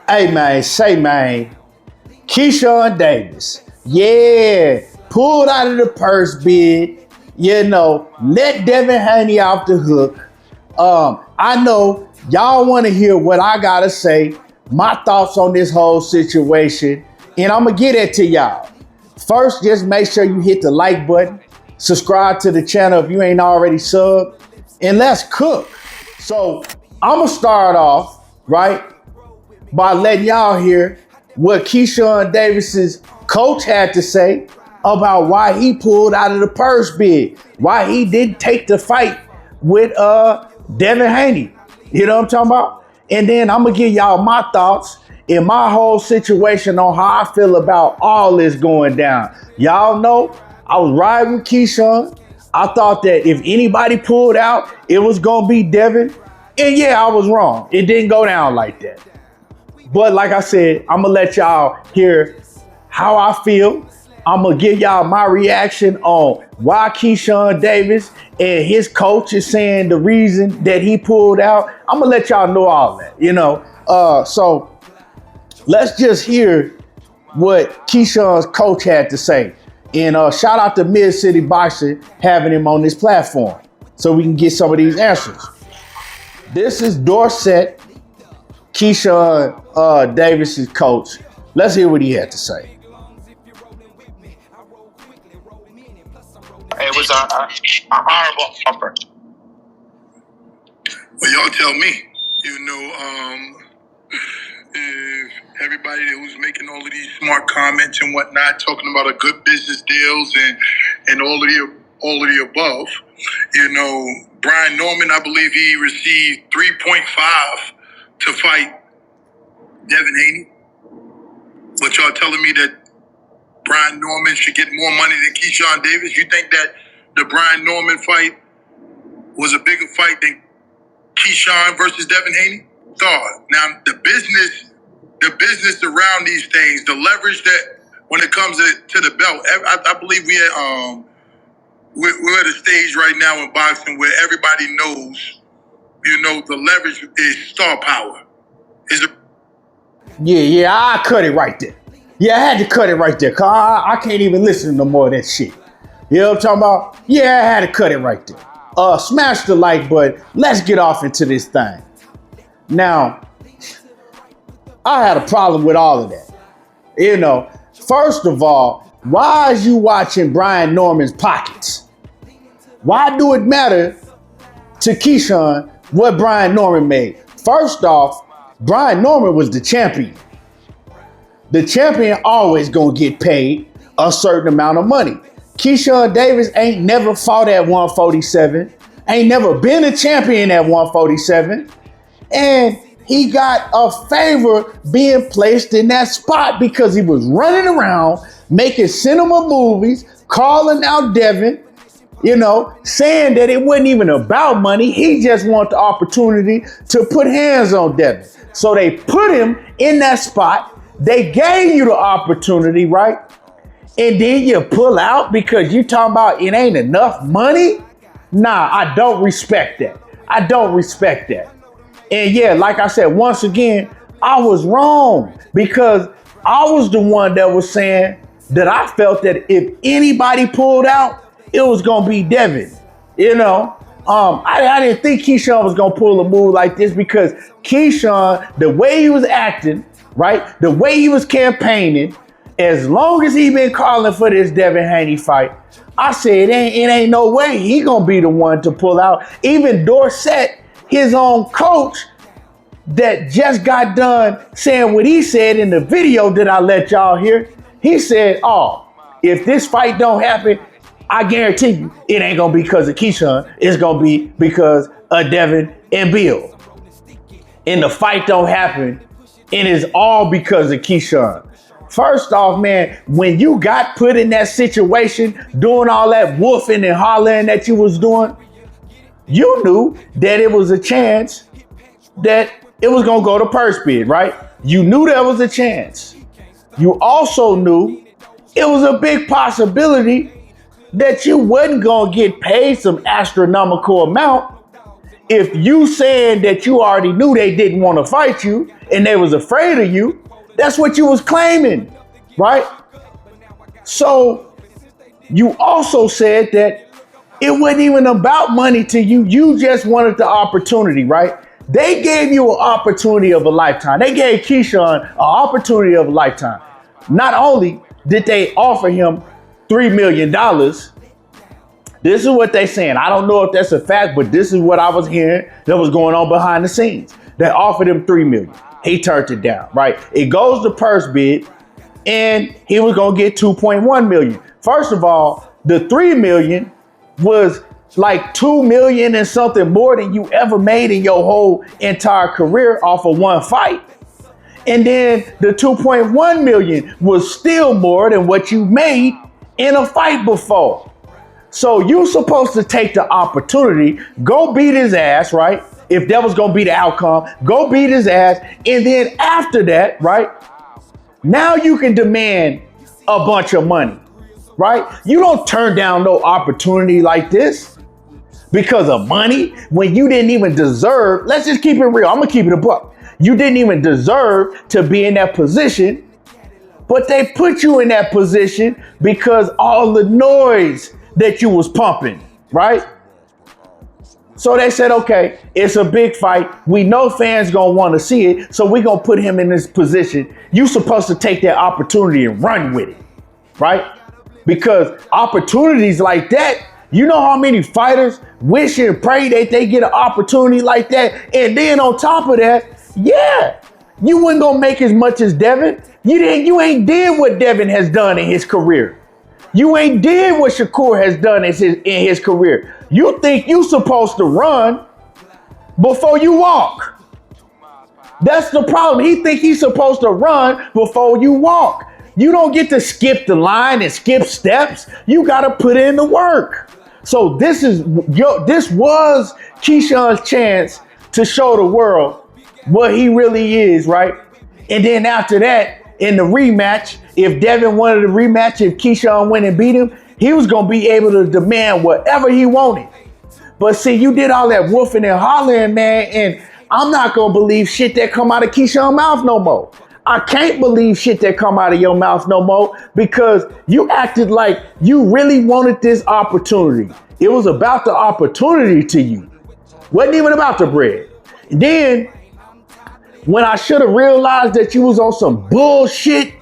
Hey man, say man, Keyshawn Davis, yeah, pulled out of the purse bid, let Devin Haney off the hook. I know y'all want to hear what I gotta say, my thoughts on this whole situation, and I'm gonna get it to y'all. First, just make sure you hit the like button, subscribe to the channel if you ain't already subbed, and let's cook. So I'm gonna start off, right, by letting y'all hear what Keyshawn Davis's coach had to say about why he pulled out of the purse bid, why he didn't take the fight with Devin Haney. You know what I'm talking about? And then I'm gonna give y'all my thoughts and my whole situation on how I feel about all this going down. Y'all know I was riding with Keyshawn. I thought that if anybody pulled out, it was gonna be Devin. And yeah, I was wrong. It didn't go down like that. But like I said, I'm gonna let y'all hear how I feel. I'm gonna give y'all my reaction on why Keyshawn Davis and his coach is saying the reason that he pulled out. I'm gonna let y'all know all that, So let's just hear what Keyshawn's coach had to say. And shout out to Mid City Boxing having him on this platform so we can get some of these answers. This is Dorsett, Keyshawn Davis's coach. Let's hear what he had to say. It was a horrible offer. Well, y'all tell me. Everybody who's making all of these smart comments and whatnot, talking about a good business deals and all of the above. Brian Norman, I believe he received 3.5 to fight Devin Haney. But y'all telling me that Brian Norman should get more money than Keyshawn Davis? You think that the Brian Norman fight was a bigger fight than Keyshawn versus Devin Haney? Thought. Now the business around these things, the leverage that when it comes to the belt, I believe we're at a stage right now in boxing where everybody knows, the leverage is star power. Yeah, I cut it right there. Yeah, I had to cut it right there, cause I can't even listen to no more of that shit. You know what I'm talking about? Yeah, I had to cut it right there. Smash the like button. Let's get off into this thing. Now, I had a problem with all of that. First of all, why is you watching Brian Norman's pockets? Why do it matter to Keyshawn what Brian Norman made? First off, Brian Norman was the champion. The champion always gonna get paid a certain amount of money. Keyshawn Davis ain't never fought at 147, ain't never been a champion at 147, and he got a favor being placed in that spot because he was running around making cinema movies, calling out Devin, saying that it wasn't even about money. He just wanted the opportunity to put hands on Devin. So they put him in that spot. They gave you the opportunity, right? And then you pull out because you talking about it ain't enough money? Nah, I don't respect that. I don't respect that. And yeah, like I said, once again, I was wrong because I was the one that was saying that I felt that if anybody pulled out, it was gonna be Devin. I didn't think Keyshawn was gonna pull a move like this because Keyshawn, the way he was acting, right, the way he was campaigning, as long as he been calling for this Devin Haney fight, I said it ain't no way he gonna be the one to pull out. Even Dorsett, his own coach, that just got done saying what he said in the video that I let y'all hear. He said, if this fight don't happen, I guarantee you it ain't gonna be because of Keyshawn. It's gonna be because of Devin and Bill. And the fight don't happen, and it's all because of Keyshawn. First off, man, when you got put in that situation, doing all that woofing and hollering that you was doing, you knew that it was a chance that it was gonna go to purse bid, right? You knew there was a chance. You also knew it was a big possibility that you wasn't gonna get paid some astronomical amount if you saying that you already knew they didn't want to fight you and they was afraid of you, that's what you was claiming, right? So you also said that it wasn't even about money to you. You just wanted the opportunity, right? They gave you an opportunity of a lifetime. They gave Keyshawn an opportunity of a lifetime. Not only did they offer him $3 million, this is what they saying. I don't know if that's a fact, but this is what I was hearing that was going on behind the scenes. They offered him $3 million. He turned it down, right? It goes to purse bid, and he was gonna get $2.1 million. First of all, the $3 million was like $2 million and something more than you ever made in your whole entire career off of one fight. And then the $2.1 million was still more than what you made in a fight before. So you supposed to take the opportunity, go beat his ass, right? If that was gonna be the outcome, go beat his ass. And then after that, right? Now you can demand a bunch of money, right? You don't turn down no opportunity like this because of money when you didn't even deserve. Let's just keep it real. I'm gonna keep it a buck. You didn't even deserve to be in that position, but they put you in that position because all the noise that you was pumping, right? So they said, okay, it's a big fight. We know fans gonna want to see it, so we gonna put him in this position. You supposed to take that opportunity and run with it, right? Because opportunities like that, you know how many fighters wish and pray that they get an opportunity like that, and then on top of that, yeah, you wasn't gonna make as much as Devin. You ain't did what Devin has done in his career. You ain't did what Shakur has done in his career. You think you supposed to run before you walk. That's the problem. He think he's supposed to run before you walk. You don't get to skip the line and skip steps. You got to put in the work. So this was Keyshawn's chance to show the world what he really is, right? And then after that, in the rematch, if Devin wanted a rematch, if Keyshawn went and beat him, he was going to be able to demand whatever he wanted. But see, you did all that woofing and hollering, man, and I'm not going to believe shit that come out of Keyshawn's mouth no more. I can't believe shit that come out of your mouth no more because you acted like you really wanted this opportunity. It was about the opportunity to you. Wasn't even about the bread. And then, when I should have realized that you was on some bullshit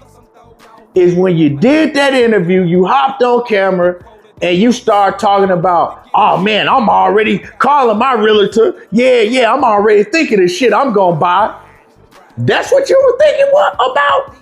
is when you did that interview, you hopped on camera and you start talking about, oh man, I'm already calling my realtor. Yeah, I'm already thinking of shit I'm gonna buy. That's what you were thinking about?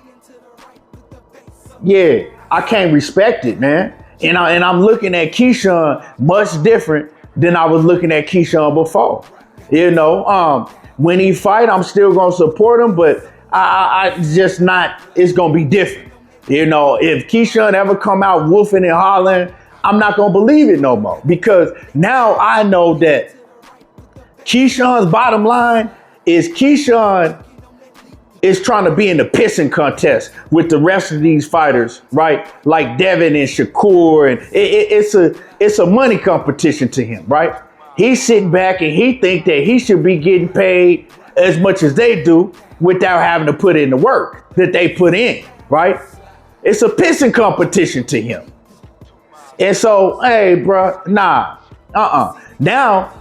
Yeah, I can't respect it, man. And I'm looking at Keyshawn much different than I was looking at Keyshawn before. You know, when he fight, I'm still gonna support him, but I just not. It's gonna be different. You know, if Keyshawn ever come out woofing and hollering, I'm not gonna believe it no more because now I know that Keyshawn's bottom line is Keyshawn is trying to be in the pissing contest with the rest of these fighters, right? Like Devin and Shakur, and it's a money competition to him, right? He's sitting back and he think that he should be getting paid as much as they do without having to put in the work that they put in, right? It's a pissing competition to him. And so, hey, bro, nah, Now,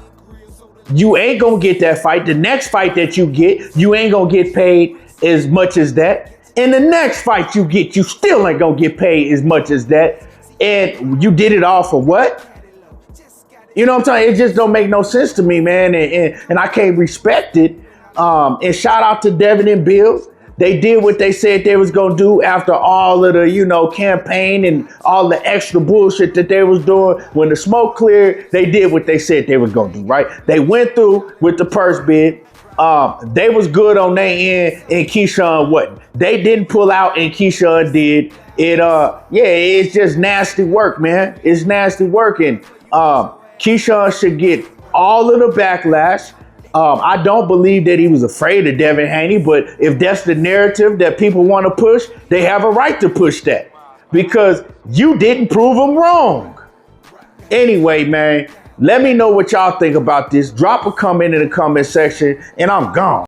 you ain't gonna get that fight. The next fight that you get, you ain't gonna get paid as much as that. And the next fight you get, you still ain't gonna get paid as much as that. And you did it all for what? You know what I'm saying? It just don't make no sense to me, man. And I can't respect it. And shout out to Devin and Bill. They did what they said they was going to do after all of the, campaign and all the extra bullshit that they was doing. When the smoke cleared, they did what they said they was going to do, right? They went through with the purse bid. They was good on their end and Keyshawn wasn't. They didn't pull out and Keyshawn did. It's just nasty work, man. It's nasty work. And Keyshawn should get all of the backlash. I don't believe that he was afraid of Devin Haney, but if that's the narrative that people want to push, they have a right to push that because you didn't prove them wrong. Anyway, man, Let me know what y'all think about this. Drop a comment in the comment section, and I'm gone.